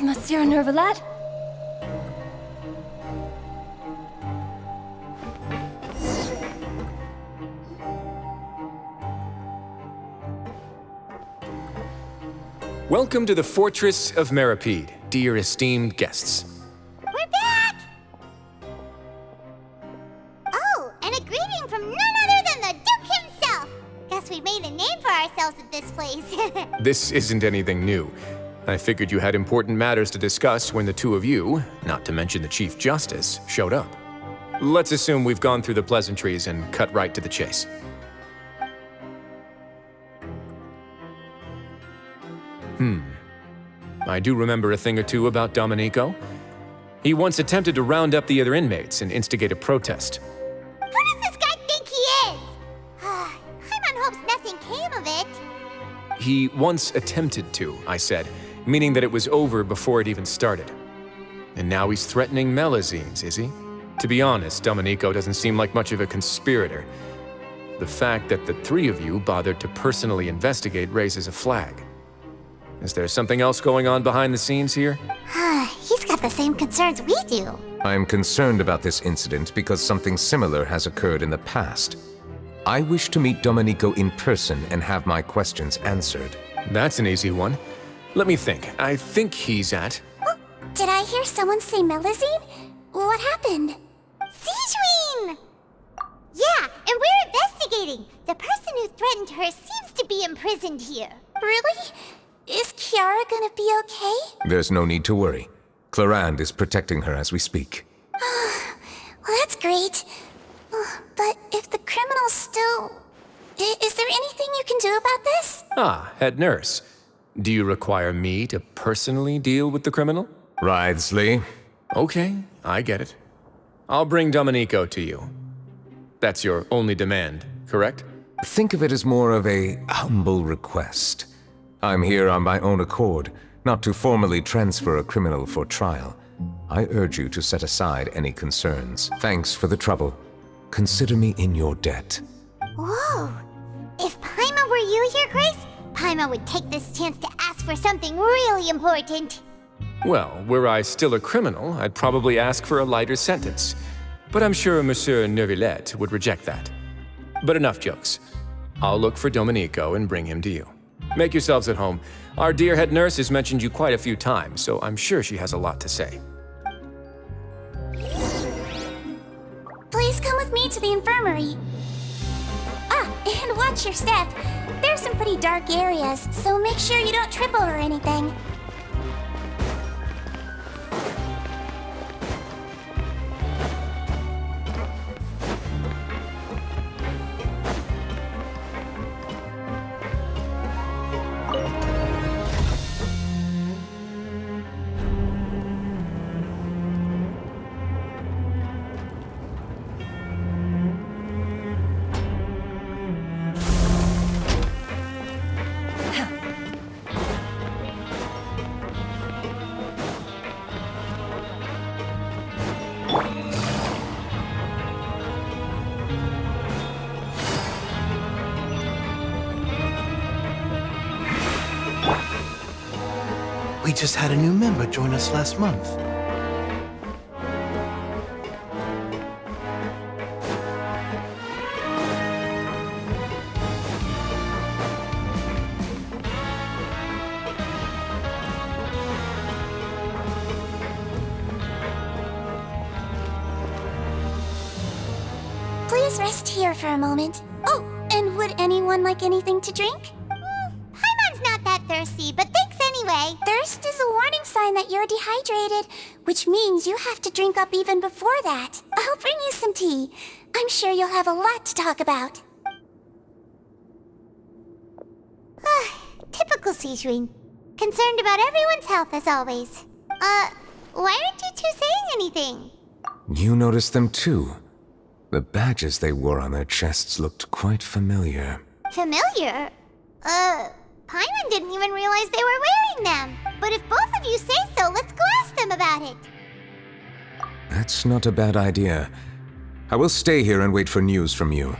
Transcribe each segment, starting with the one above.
Monsieur Neuvillette? Welcome to the Fortress of Meripede, dear esteemed guests. We're back! Oh, and a greeting from none other than the Duke himself! Guess we made a name for ourselves at this place. This isn't anything new. I figured you had important matters to discuss when the two of you, not to mention the Chief Justice, showed up. Let's assume we've gone through the pleasantries and cut right to the chase. I do remember a thing or two about Domenico. He once attempted to round up the other inmates and instigate a protest. Who does this guy think he is? Paimon hopes nothing came of it. He once attempted to, I said, meaning that it was over before it even started. And now he's threatening Melazines, is he? To be honest, Domenico doesn't seem like much of a conspirator. The fact that the three of you bothered to personally investigate raises a flag. Is there something else going on behind the scenes here? He's got the same concerns we do. I am concerned about this incident because something similar has occurred in the past. I wish to meet Domenico in person and have my questions answered. That's an easy one. Let me think. I think he's at... Oh, did I hear someone say Melazine? What happened? Sigewinne! Yeah, and we're investigating. The person who threatened her seems to be imprisoned here. Really? Is Kiara gonna be okay? There's no need to worry. Clarande is protecting her as we speak. Well, that's great. But if the criminal's still... Is there anything you can do about this? Ah, head nurse. Do you require me to personally deal with the criminal? Wriothesley. Okay, I get it. I'll bring Domenico to you. That's your only demand, correct? Think of it as more of a humble request. I'm here on my own accord, not to formally transfer a criminal for trial. I urge you to set aside any concerns. Thanks for the trouble. Consider me in your debt. Whoa! If Paimon were you here, Grace, Paimon would take this chance to ask for something really important. Well, were I still a criminal, I'd probably ask for a lighter sentence. But I'm sure Monsieur Neuvillette would reject that. But enough jokes. I'll look for Domenico and bring him to you. Make yourselves at home. Our dear head nurse has mentioned you quite a few times, so I'm sure she has a lot to say. Please come with me to the infirmary. And watch your step. There's some pretty dark areas, so make sure you don't trip over anything. We just had a new member join us last month. Please rest here for a moment. Oh, and would anyone like anything to drink? Paimon's not that thirsty, but thanks anyway. Thirst is a warning sign that you're dehydrated, which means you have to drink up even before that. I'll bring you some tea. I'm sure you'll have a lot to talk about. Typical Sigewinne. Concerned about everyone's health as always. Why aren't you two saying anything? You noticed them too. The badges they wore on their chests looked quite familiar. Familiar? Paimon didn't even realize they were wearing them. But if both of you say so, let's go ask them about it. That's not a bad idea. I will stay here and wait for news from you.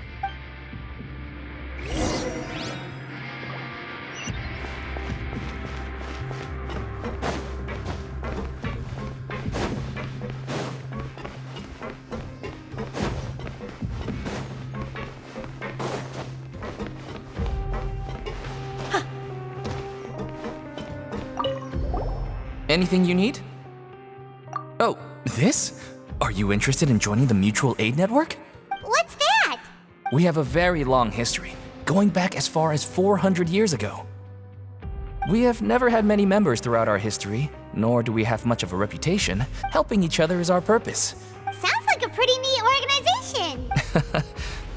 Anything you need? Oh, this? Are you interested in joining the Mutual Aid Network? What's that? We have a very long history, going back as far as 400 years ago. We have never had many members throughout our history, nor do we have much of a reputation. Helping each other is our purpose. Sounds like a pretty neat organization.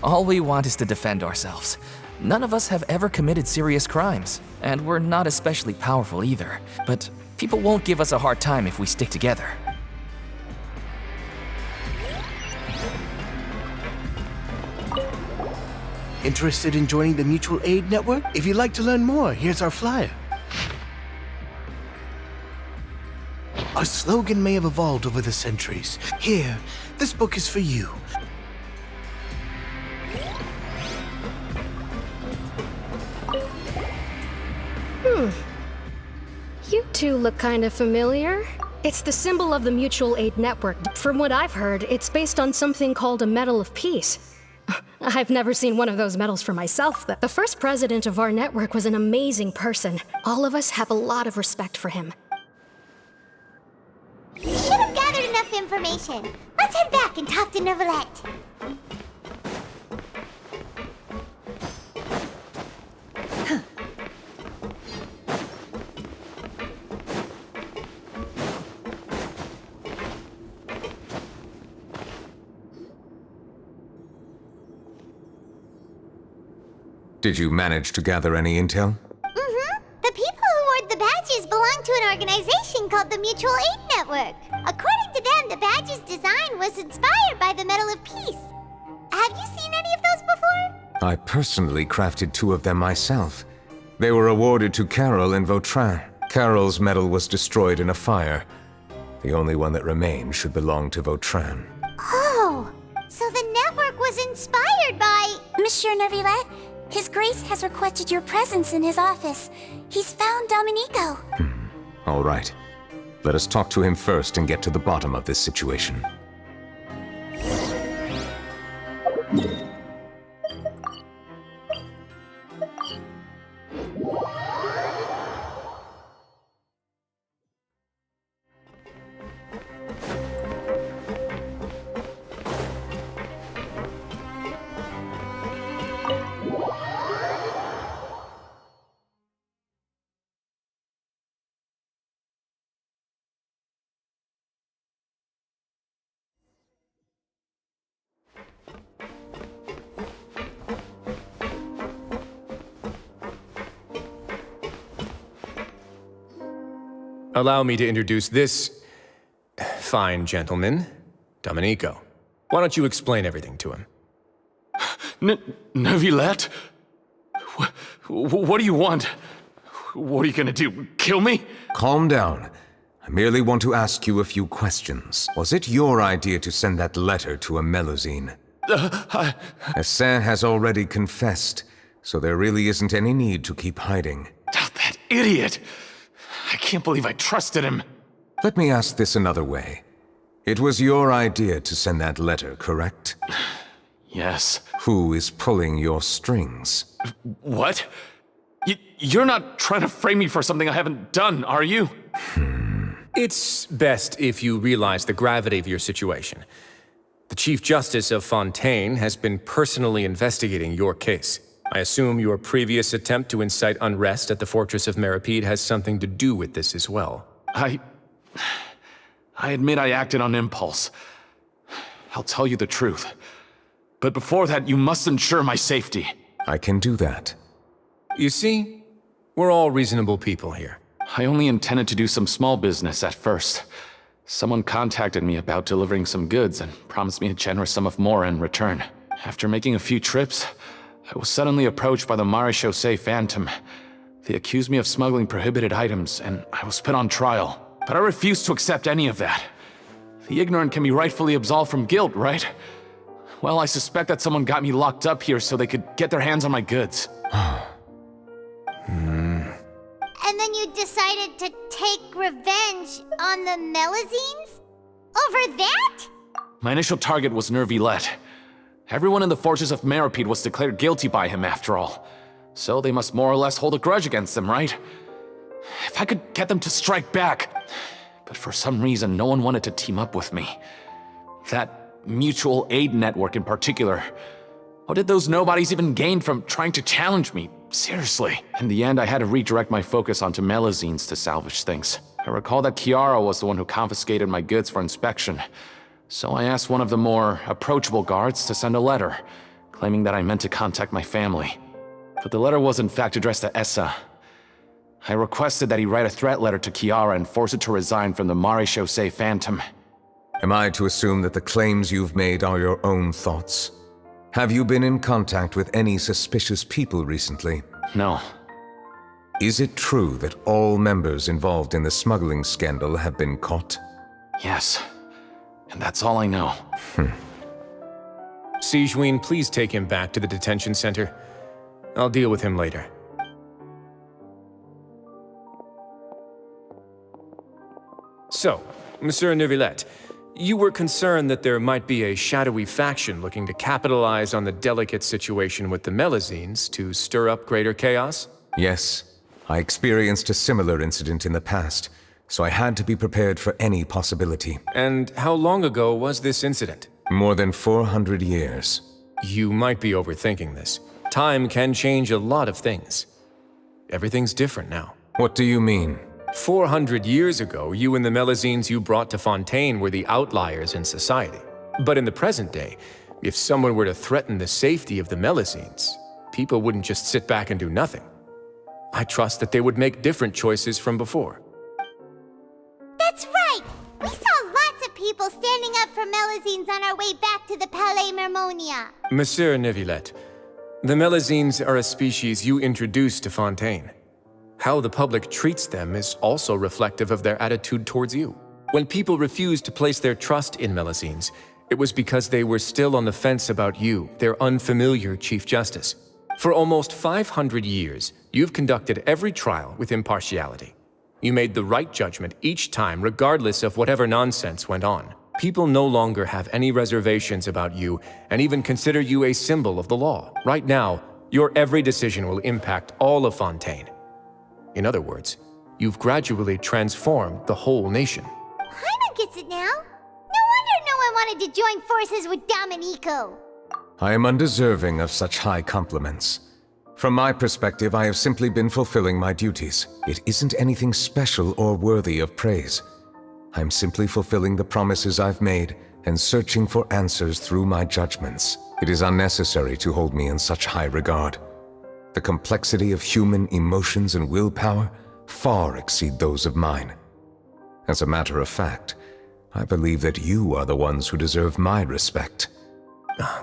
All we want is to defend ourselves. None of us have ever committed serious crimes, and we're not especially powerful either. But people won't give us a hard time if we stick together. Interested in joining the Mutual Aid Network? If you'd like to learn more, here's our flyer. Our slogan may have evolved over the centuries. Here, this book is for you. You two look kind of familiar. It's the symbol of the Mutual Aid Network. From what I've heard, it's based on something called a Medal of Peace. I've never seen one of those medals for myself, though. The first president of our network was an amazing person. All of us have a lot of respect for him. We should have gathered enough information. Let's head back and talk to Neuvillette. Did you manage to gather any intel? The people who wore the badges belong to an organization called the Mutual Aid Network. According to them, the badge's design was inspired by the Medal of Peace. Have you seen any of those before? I personally crafted 2 of them myself. They were awarded to Carol and Vautrin. Carol's medal was destroyed in a fire. The only one that remained should belong to Vautrin. Oh, so the network was inspired by... Monsieur Neuvillette, His Grace has requested your presence in his office. He's found Domenico. All right. Let us talk to him first and get to the bottom of this situation. Allow me to introduce this fine gentleman, Domenico. Why don't you explain everything to him? Neuvillette? What do you want? What are you gonna do? Kill me? Calm down. I merely want to ask you a few questions. Was it your idea to send that letter to a Melusine? Hassan has already confessed, so there really isn't any need to keep hiding. That idiot! I can't believe I trusted him. Let me ask this another way. It was your idea to send that letter, correct? Yes. Who is pulling your strings? What? You're not trying to frame me for something I haven't done, are you? It's best if you realize the gravity of your situation. The Chief Justice of Fontaine has been personally investigating your case. I assume your previous attempt to incite unrest at the Fortress of Meripede has something to do with this as well. I admit I acted on impulse. I'll tell you the truth. But before that, you must ensure my safety. I can do that. You see, we're all reasonable people here. I only intended to do some small business at first. Someone contacted me about delivering some goods and promised me a generous sum of more in return. After making a few trips, I was suddenly approached by the Marechaussee Phantom. They accused me of smuggling prohibited items, and I was put on trial. But I refused to accept any of that. The ignorant can be rightfully absolved from guilt, right? Well, I suspect that someone got me locked up here so they could get their hands on my goods. And then you decided to take revenge on the Melusines? Over that? My initial target was Neuvillette. Everyone in the Fortress of Meripede was declared guilty by him, after all. So they must more or less hold a grudge against him, right? If I could get them to strike back, but for some reason no one wanted to team up with me. That mutual aid network in particular. What did those nobodies even gain from trying to challenge me? Seriously. In the end, I had to redirect my focus onto melazines to salvage things. I recall that Kiara was the one who confiscated my goods for inspection, so I asked one of the more approachable guards to send a letter, claiming that I meant to contact my family. But the letter was in fact addressed to Essa. I requested that he write a threat letter to Kiara and force her to resign from the Marechaussee Phantom. Am I to assume that the claims you've made are your own thoughts? Have you been in contact with any suspicious people recently? No. Is it true that all members involved in the smuggling scandal have been caught? Yes. And that's all I know. Sijween, please take him back to the detention center. I'll deal with him later. So, Monsieur Neuvillette, you were concerned that there might be a shadowy faction looking to capitalize on the delicate situation with the melazines to stir up greater chaos? Yes. I experienced a similar incident in the past, so I had to be prepared for any possibility. And how long ago was this incident? More than 400 years. You might be overthinking this. Time can change a lot of things. Everything's different now. What do you mean? 400 years ago, you and the melazines you brought to Fontaine were the outliers in society. But in the present day, if someone were to threaten the safety of the melazines, people wouldn't just sit back and do nothing. I trust that they would make different choices from before. That's right! We saw lots of people standing up for melazines on our way back to the Palais Mermonia. Monsieur Neuvillette, the melazines are a species you introduced to Fontaine. How the public treats them is also reflective of their attitude towards you. When people refused to place their trust in melazines, it was because they were still on the fence about you, their unfamiliar Chief Justice. For almost 500 years, you've conducted every trial with impartiality. You made the right judgment each time, regardless of whatever nonsense went on. People no longer have any reservations about you and even consider you a symbol of the law. Right now, your every decision will impact all of Fontaine. In other words, you've gradually transformed the whole nation. Paimon gets it now. No wonder no one wanted to join forces with Domenico. I am undeserving of such high compliments. From my perspective, I have simply been fulfilling my duties. It isn't anything special or worthy of praise. I'm simply fulfilling the promises I've made and searching for answers through my judgments. It is unnecessary to hold me in such high regard. The complexity of human emotions and willpower far exceed those of mine. As a matter of fact, I believe that you are the ones who deserve my respect.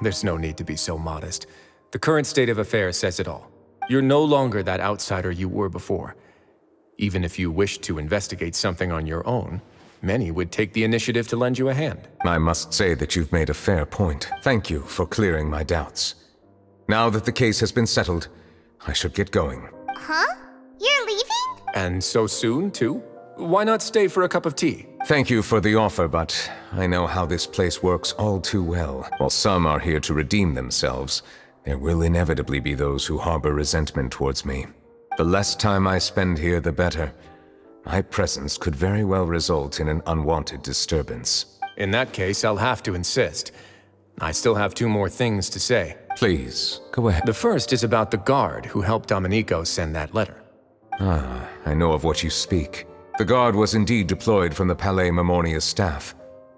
There's no need to be so modest. The current state of affairs says it all. You're no longer that outsider you were before. Even if you wished to investigate something on your own, many would take the initiative to lend you a hand. I must say that you've made a fair point. Thank you for clearing my doubts. Now that the case has been settled, I should get going. Huh? You're leaving? And so soon, too? Why not stay for a cup of tea? Thank you for the offer, but I know how this place works all too well. While some are here to redeem themselves, there will inevitably be those who harbor resentment towards me. The less time I spend here, the better. My presence could very well result in an unwanted disturbance. In that case, I'll have to insist. I still have 2 more things to say. Please, go ahead. The first is about the guard who helped Domenico send that letter. Ah, I know of what you speak. The guard was indeed deployed from the Palais Mermonia staff.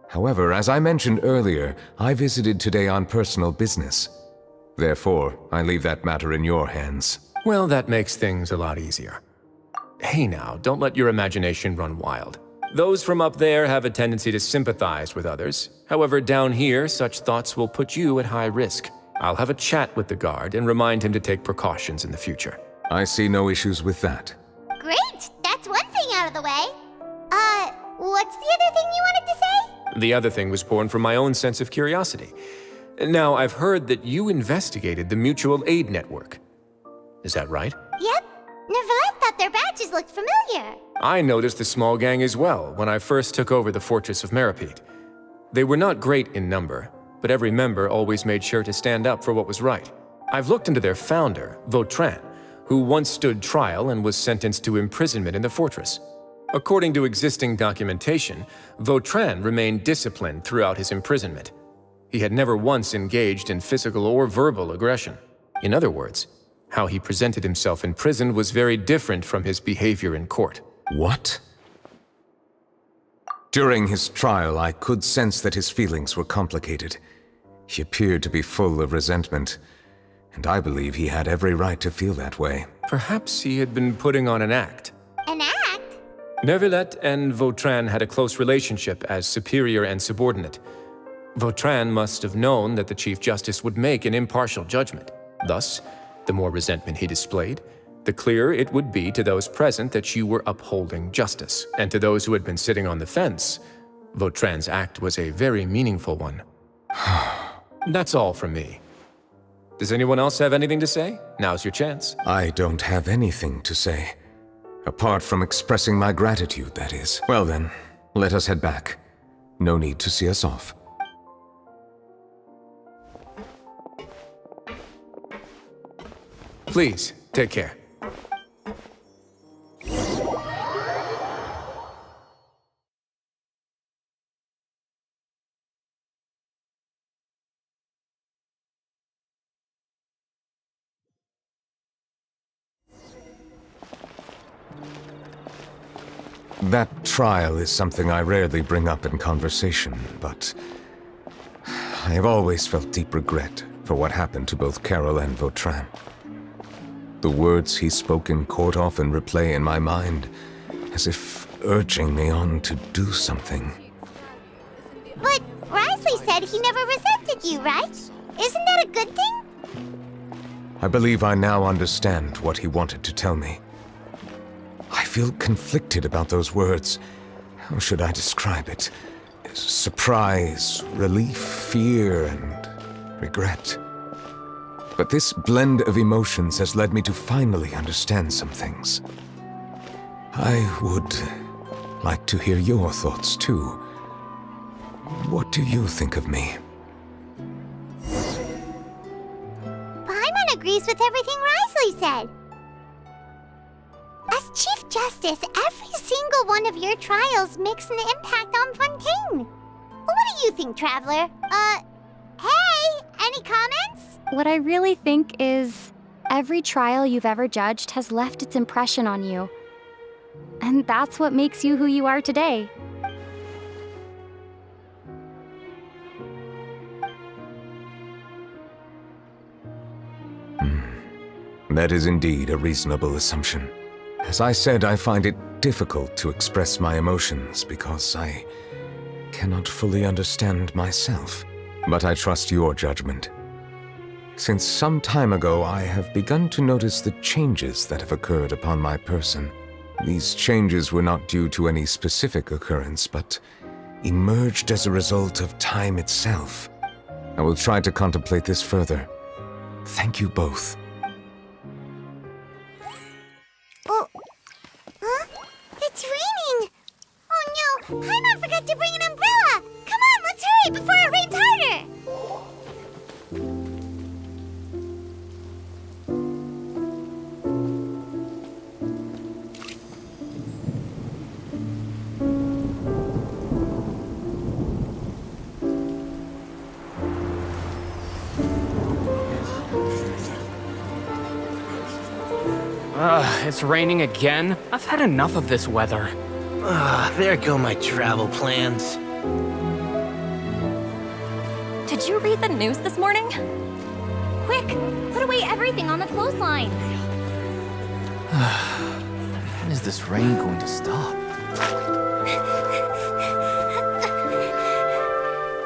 However, as I mentioned earlier, I visited today on personal business. Therefore, I leave that matter in your hands. Well, that makes things a lot easier. Hey now, don't let your imagination run wild. Those from up there have a tendency to sympathize with others. However, down here, such thoughts will put you at high risk. I'll have a chat with the guard and remind him to take precautions in the future. I see no issues with that. Great! That's one thing out of the way. What's the other thing you wanted to say? The other thing was born from my own sense of curiosity. Now, I've heard that you investigated the mutual aid network. Is that right? Yep. Neuvillette thought their badges looked familiar. I noticed the small gang as well when I first took over the fortress of Meripede. They were not great in number, but every member always made sure to stand up for what was right. I've looked into their founder, Vautrin, who once stood trial and was sentenced to imprisonment in the fortress. According to existing documentation, Vautrin remained disciplined throughout his imprisonment. He had never once engaged in physical or verbal aggression. In other words, how he presented himself in prison was very different from his behavior in court. What? During his trial, I could sense that his feelings were complicated. He appeared to be full of resentment, and I believe he had every right to feel that way. Perhaps he had been putting on an act. An act? Neuvillette and Vautrin had a close relationship as superior and subordinate. Vautrin must have known that the Chief Justice would make an impartial judgment. Thus, the more resentment he displayed, the clearer it would be to those present that you were upholding justice. And to those who had been sitting on the fence, Vautrin's act was a very meaningful one. That's all from me. Does anyone else have anything to say? Now's your chance. I don't have anything to say. Apart from expressing my gratitude, that is. Well then, let us head back. No need to see us off. Please, take care. That trial is something I rarely bring up in conversation, but I have always felt deep regret for what happened to both Carol and Vautrin. The words he spoke in court often replay in my mind, as if urging me on to do something. But Risley said he never resented you, right? Isn't that a good thing? I believe I now understand what he wanted to tell me. I feel conflicted about those words. How should I describe it? Surprise, relief, fear, and regret. But this blend of emotions has led me to finally understand some things. I would like to hear your thoughts, too. What do you think of me? Paimon agrees with everything Risley said. As Chief Justice, every single one of your trials makes an impact on Fontaine. What do you think, Traveler? Hey, any comments? What I really think is, every trial you've ever judged has left its impression on you. And that's what makes you who you are today. That is indeed a reasonable assumption. As I said, I find it difficult to express my emotions because I cannot fully understand myself. But I trust your judgment. Since some time ago, I have begun to notice the changes that have occurred upon my person. These changes were not due to any specific occurrence, but emerged as a result of time itself. I will try to contemplate this further. Thank you both. Oh, huh? It's raining! Oh no, Paimon forgot to bring an umbrella! Come on, let's hurry before it rains harder! It's raining again? I've had enough of this weather. There go my travel plans. Did you read the news this morning? Quick, put away everything on the clothesline. When is this rain going to stop?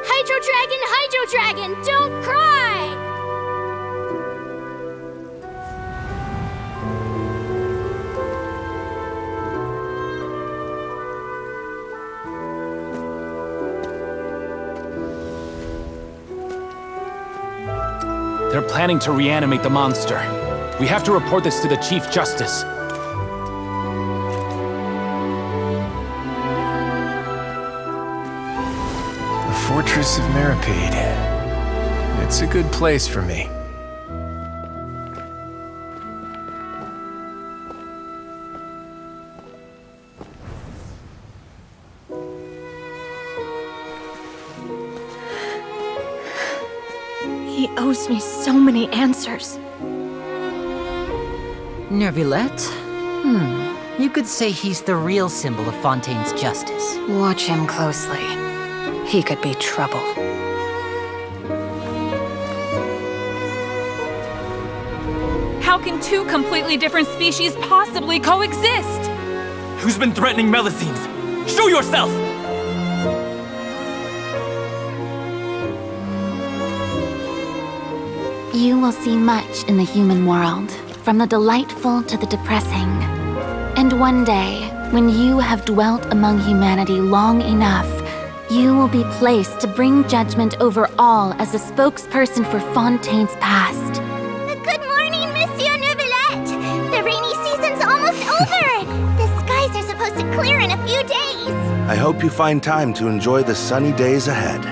Hydro Dragon, don't cry! They're planning to reanimate the monster. We have to report this to the Chief Justice. The Fortress of Meripede. It's a good place for me. He owes me so many answers. Neuvillette? You could say he's the real symbol of Fontaine's justice. Watch him closely. He could be trouble. How can two completely different species possibly coexist? Who's been threatening Melusines? Show yourself! You will see much in the human world, from the delightful to the depressing. And one day, when you have dwelt among humanity long enough, you will be placed to bring judgment over all as a spokesperson for Fontaine's past. Good morning, Monsieur Neuvillette! The rainy season's almost over! The skies are supposed to clear in a few days! I hope you find time to enjoy the sunny days ahead.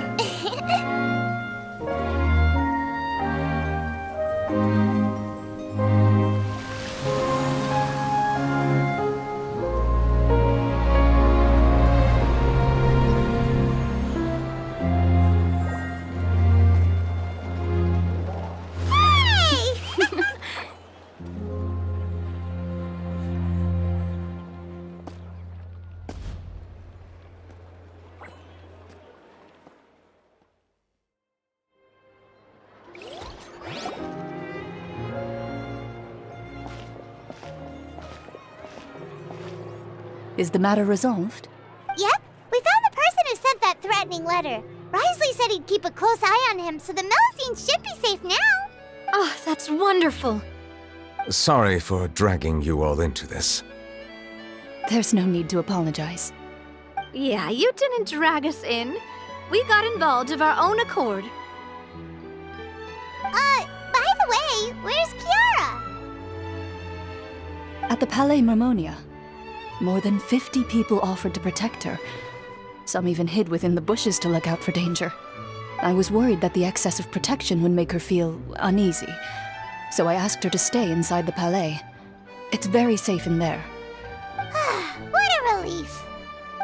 Is the matter resolved? Yep, we found the person who sent that threatening letter. Risley said he'd keep a close eye on him, so the Melusines should be safe now. Oh, that's wonderful. Sorry for dragging you all into this. There's no need to apologize. Yeah, you didn't drag us in. We got involved of our own accord. By the way, where's Kiara? At the Palais Mermonia. More than 50 people offered to protect her. Some even hid within the bushes to look out for danger. I was worried that the excess of protection would make her feel uneasy, so I asked her to stay inside the Palais. It's very safe in there. What a relief.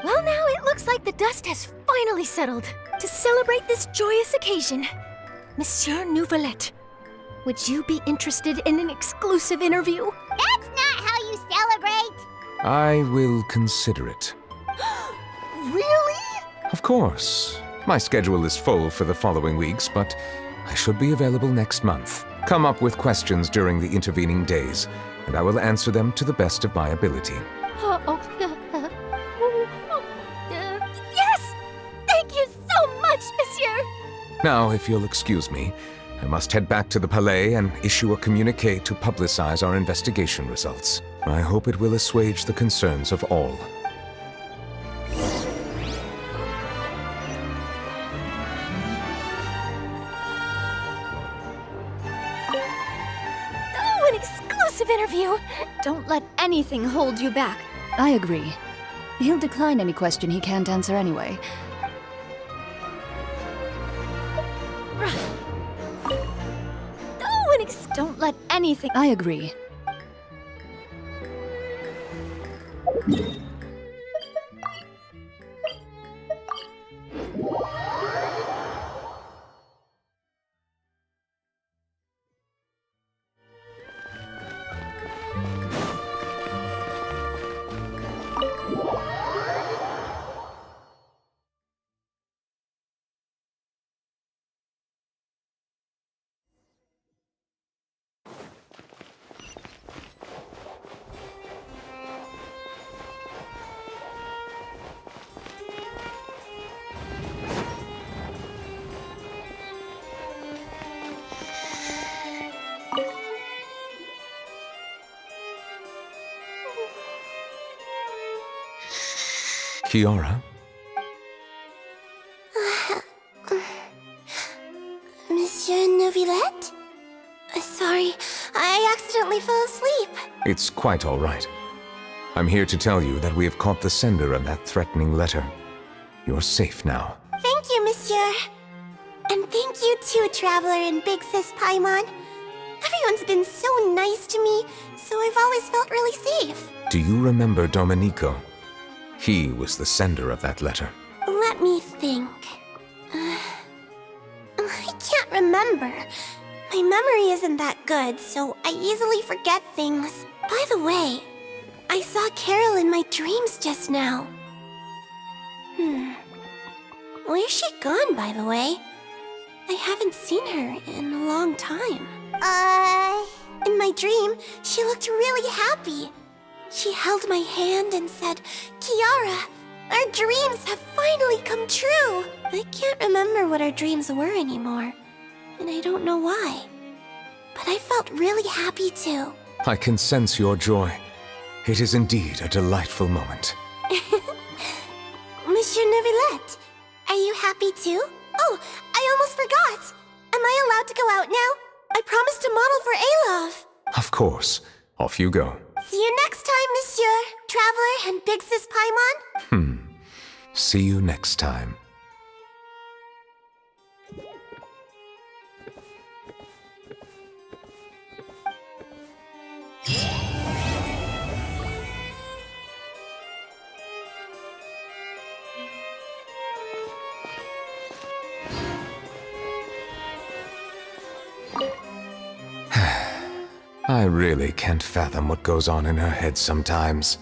Well, now it looks like the dust has finally settled. To celebrate this joyous occasion, Monsieur Neuvillette, would you be interested in an exclusive interview? That's not how you celebrate. I will consider it. Really? Of course. My schedule is full for the following weeks, but I should be available next month. Come up with questions during the intervening days, and I will answer them to the best of my ability. Yes! Thank you so much, Monsieur! Now, if you'll excuse me, I must head back to the Palais and issue a communiqué to publicize our investigation results. I hope it will assuage the concerns of all. Oh, an exclusive interview! Don't let anything hold you back. I agree. He'll decline any question he can't answer anyway. Oh, don't let anything... I agree. Kiara? Monsieur Neuvillette? Sorry, I accidentally fell asleep. It's quite all right. I'm here to tell you that we have caught the sender of that threatening letter. You're safe now. Thank you, Monsieur. And thank you too, Traveler and Big Sis Paimon. Everyone's been so nice to me, so I've always felt really safe. Do you remember Domenico? He was the sender of that letter. Let me think. I can't remember. My memory isn't that good, so I easily forget things. By the way, I saw Carol in my dreams just now. Where's she gone, by the way? I haven't seen her in a long time. In my dream, she looked really happy. She held my hand and said, "Kiara, our dreams have finally come true." I can't remember what our dreams were anymore, and I don't know why. But I felt really happy too. I can sense your joy. It is indeed a delightful moment. Monsieur Neuvillette, are you happy too? Oh, I almost forgot. Am I allowed to go out now? I promised to model for Alov. Of course. Off you go. See you next time, Monsieur, Traveler, and Big Sis Paimon. See you next time. I really can't fathom what goes on in her head sometimes.